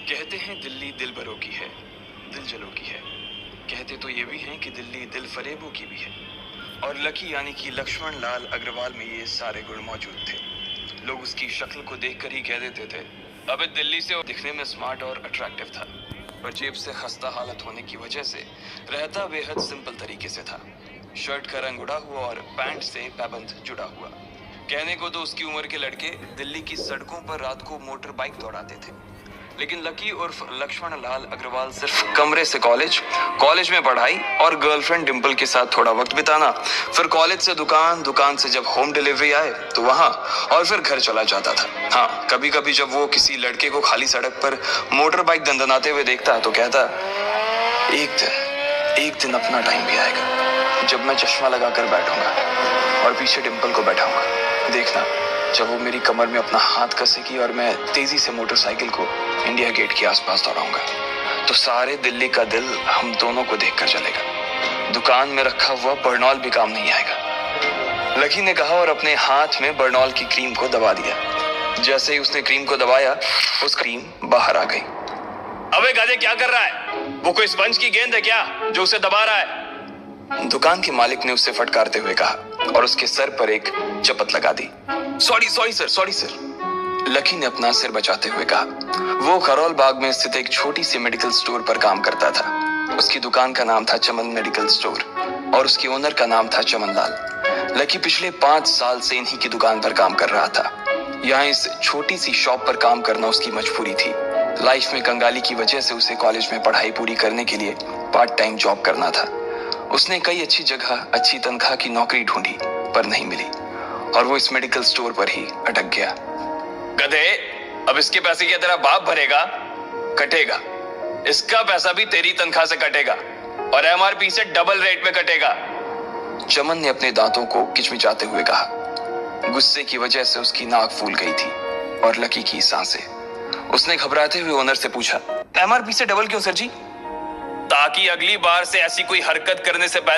कहते हैं दिल्ली दिल भरों की है, दिल जलों की है। कहते तो ये भी हैं कि दिल्ली दिल फरेबों की भी है। और लकी यानी कि लक्ष्मण लाल अग्रवाल में ये सारे गुण मौजूद थे। लोग उसकी शक्ल को देखकर ही कह देते थे, अबे दिल्ली से वो दिखने में स्मार्ट और अट्रैक्टिव था, पर जेब से खस्ता हालत होने की वजह से रहता बेहद सिंपल तरीके से था। शर्ट का रंग उड़ा हुआ और पैंट से पैबंद जुड़ा हुआ। कहने को तो उसकी उम्र के लड़के दिल्ली की सड़कों पर रात को मोटर बाइक दौड़ाते थे, लेकिन लकी उर्फ लक्ष्मण लाल अग्रवाल सिर्फ कमरे से कॉलेज, कॉलेज में पढ़ाई और गर्लफ्रेंड डिंपल के साथ थोड़ा वक्त बिताना, फिर कॉलेज से दुकान, दुकान से जब होम डिलीवरी आए तो वहां, और फिर घर चला जाता था। हाँ, कभी कभी जब वो किसी लड़के को खाली सड़क पर मोटर बाइक दंदनाते हुए देखता तो कहता, एक दिन अपना टाइम भी आएगा जब मैं चश्मा लगाकर बैठूंगा और पीछे डिंपल को बैठाऊंगा। देखना, जब वो मेरी कमर में अपना हाथ कसेगी और मैं तेजी से मोटरसाइकिल को इंडिया गेट के आसपास दौड़ाऊंगा, तो सारे दिल्ली का दिल हम दोनों को देखकर चलेगा। दुकान में रखा हुआ बर्नॉल भी काम नहीं आएगा, लकी ने कहा और अपने हाथ में बर्नॉल की क्रीम को दबा दिया। जैसे ही उसने क्रीम को दबाया, उस क्रीम बाहर आ गई। अबे गधे, क्या कर रहा है? वो कोई स्पंज की गेंद है क्या जो उसे दबा रहा है? दुकान के मालिक ने उससे फटकारते हुए कहा और उसके सर पर एक चपत लगा दी। सॉरी सर, लकी ने अपना सिर बचाते हुए कहा। वो खरौल बाग में स्थित एक छोटी सी मेडिकल स्टोर पर काम करता था। उसकी दुकान का नाम था चमन मेडिकल स्टोर और उसकी ओनर का नाम था चमन लाल। लकी पिछले 5 साल से इन्हीं की दुकान पर काम कर रहा था। यहाँ इस छोटी सी शॉप पर काम करना उसकी मजबूरी थी। लाइफ में कंगाली की वजह से उसे कॉलेज में पढ़ाई पूरी करने के लिए पार्ट टाइम जॉब करना था। उसने कई अच्छी जगह अच्छी तनख्वाह की नौकरी ढूंढी, पर नहीं मिली और वो इस मेडिकल स्टोर पर ही अटक गया। गधे, अब इसके पैसे क्या तेरा बाप भरेगा? कटेगा। इसका पैसा भी तेरी तनख्वाह से कटेगा और एमआरपी से डबल रेट में कटेगा। चमन ने अपने दांतों को किचमिचाते हुए कहा। गुस्से की वजह से उसकी नाक फूल गई थी और लकी की सांसें। उसने घबराते हुए ओनर से पूछा, एमआरपी से डबल क्यों सर जी? ताकि अगली बार से ऐसी कोई हरकत करने से पहले